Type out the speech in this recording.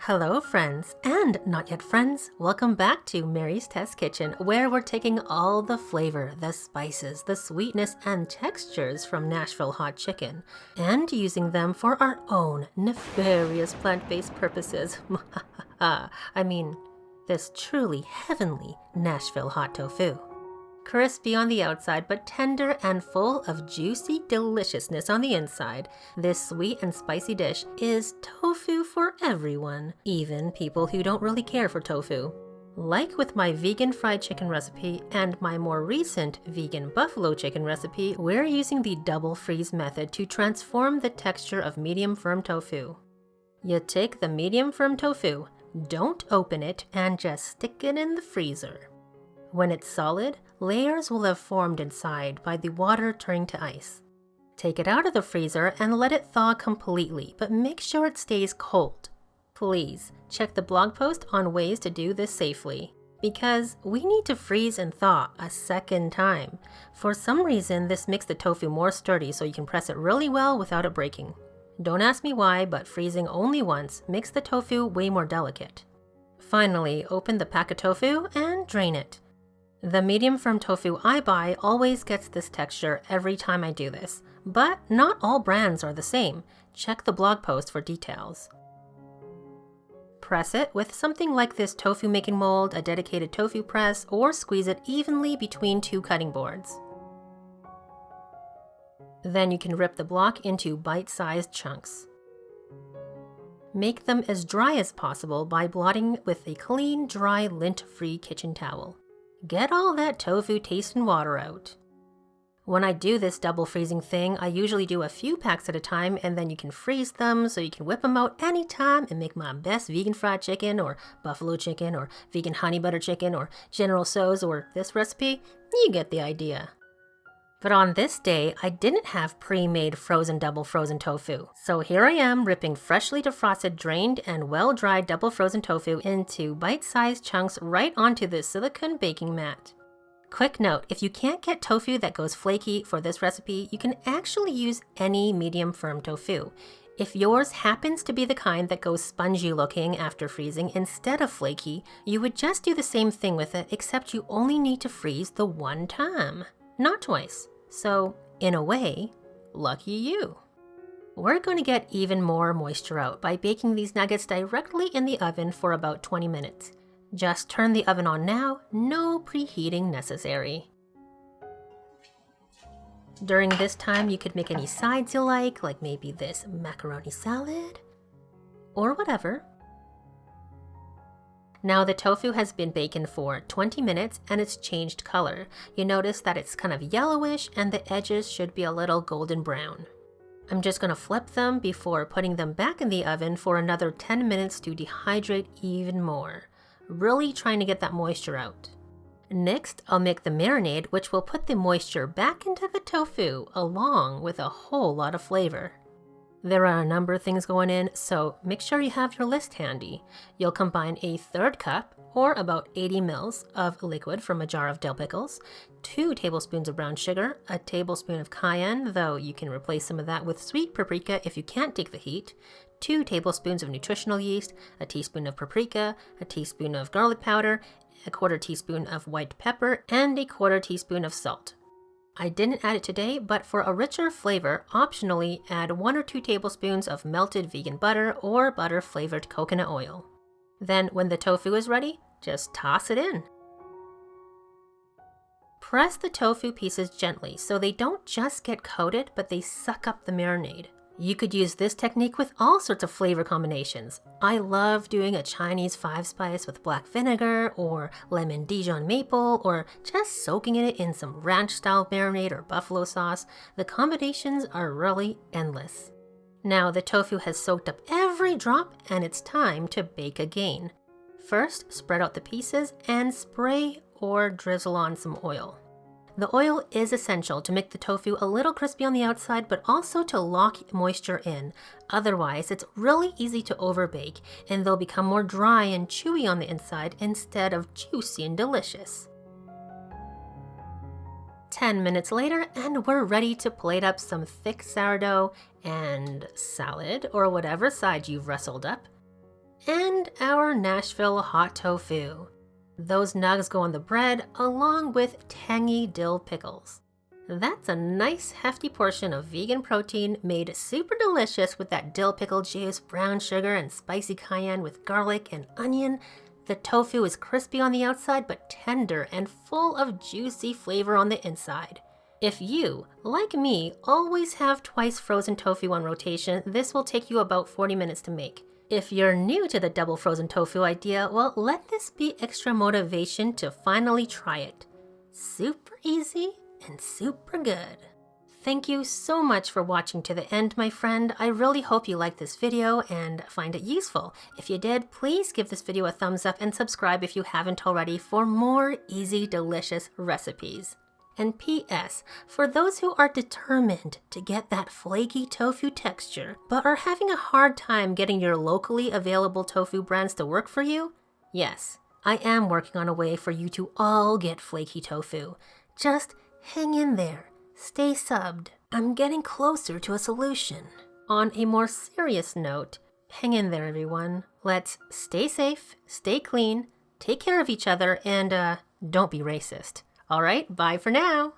Hello friends, and not yet friends, welcome back to Mary's Test Kitchen, where we're taking all the flavor, the spices, the sweetness, and textures from Nashville Hot Chicken, and using them for our own nefarious plant-based purposes. I mean, this truly heavenly Nashville Hot Tofu. Crispy on the outside, but tender and full of juicy deliciousness on the inside, this sweet and spicy dish is tofu for everyone, even people who don't really care for tofu. Like with my vegan fried chicken recipe and my more recent vegan buffalo chicken recipe, we're using the double freeze method to transform the texture of medium firm tofu. You take the medium firm tofu, don't open it, and just stick it in the freezer. When it's solid, layers will have formed inside by the water turning to ice. Take it out of the freezer and let it thaw completely, but make sure it stays cold. Please check the blog post on ways to do this safely, because we need to freeze and thaw a second time. For some reason, this makes the tofu more sturdy so you can press it really well without it breaking. Don't ask me why, but freezing only once makes the tofu way more delicate. Finally, open the pack of tofu and drain it. The medium firm tofu I buy always gets this texture every time I do this, but not all brands are the same. Check the blog post for details. Press it with something like this tofu making mold, a dedicated tofu press, or squeeze it evenly between two cutting boards. Then you can rip the block into bite-sized chunks. Make them as dry as possible by blotting with a clean, dry, lint-free kitchen towel. Get all that tofu taste and water out. When I do this double freezing thing, I usually do a few packs at a time, and then you can freeze them so you can whip them out anytime and make my best vegan fried chicken or buffalo chicken or vegan honey butter chicken or General Tso's or this recipe. You get the idea. But on this day, I didn't have pre-made frozen double frozen tofu. So here I am ripping freshly defrosted, drained, and well-dried double frozen tofu into bite-sized chunks right onto the silicone baking mat. Quick note, if you can't get tofu that goes flaky for this recipe, you can actually use any medium firm tofu. If yours happens to be the kind that goes spongy looking after freezing instead of flaky, you would just do the same thing with it, except you only need to freeze the one time, not twice. So, in a way, lucky you. We're going to get even more moisture out by baking these nuggets directly in the oven for about 20 minutes. Just turn the oven on now, no preheating necessary. During this time, you could make any sides you like maybe this macaroni salad, or whatever. Now the tofu has been baking for 20 minutes and it's changed color. You notice that it's kind of yellowish and the edges should be a little golden brown. I'm just going to flip them before putting them back in the oven for another 10 minutes to dehydrate even more. Really trying to get that moisture out. Next, I'll make the marinade, which will put the moisture back into the tofu along with a whole lot of flavor. There are a number of things going in, so make sure you have your list handy. You'll combine a third cup, or about 80 ml, of liquid from a jar of dill pickles, 2 tablespoons of brown sugar, a tablespoon of cayenne, though you can replace some of that with sweet paprika if you can't take the heat, 2 tablespoons of nutritional yeast, a teaspoon of paprika, a teaspoon of garlic powder, a 1/4 teaspoon of white pepper, and a 1/4 teaspoon of salt. I didn't add it today, but for a richer flavor, optionally add 1 or 2 tablespoons of melted vegan butter or butter-flavored coconut oil. Then, when the tofu is ready, just toss it in. Press the tofu pieces gently so they don't just get coated, but they suck up the marinade. You could use this technique with all sorts of flavor combinations. I love doing a Chinese 5-spice with black vinegar, or lemon Dijon maple, or just soaking it in some ranch-style marinade or buffalo sauce. The combinations are really endless. Now the tofu has soaked up every drop and it's time to bake again. First, spread out the pieces and spray or drizzle on some oil. The oil is essential to make the tofu a little crispy on the outside, but also to lock moisture in. Otherwise, it's really easy to overbake, and they'll become more dry and chewy on the inside instead of juicy and delicious. 10 minutes later, and we're ready to plate up some thick sourdough and salad, or whatever side you've rustled up. and our Nashville Hot Tofu. Those nugs go on the bread along with tangy dill pickles. That's a nice hefty portion of vegan protein made super delicious with that dill pickle juice, brown sugar, and spicy cayenne with garlic and onion. The tofu is crispy on the outside but tender and full of juicy flavor on the inside. If you, like me, always have twice frozen tofu on rotation, this will take you about 40 minutes to make. If you're new to the double frozen tofu idea, well, let this be extra motivation to finally try it. Super easy and super good. Thank you so much for watching to the end, my friend. I really hope you liked this video and find it useful. If you did, please give this video a thumbs up and subscribe if you haven't already for more easy, delicious recipes. And P.S. for those who are determined to get that flaky tofu texture, but are having a hard time getting your locally available tofu brands to work for you, yes, I am working on a way for you to all get flaky tofu. Just hang in there. Stay subbed. I'm getting closer to a solution. On a more serious note, hang in there, everyone. Let's stay safe, stay clean, take care of each other, and don't be racist. All right, bye for now.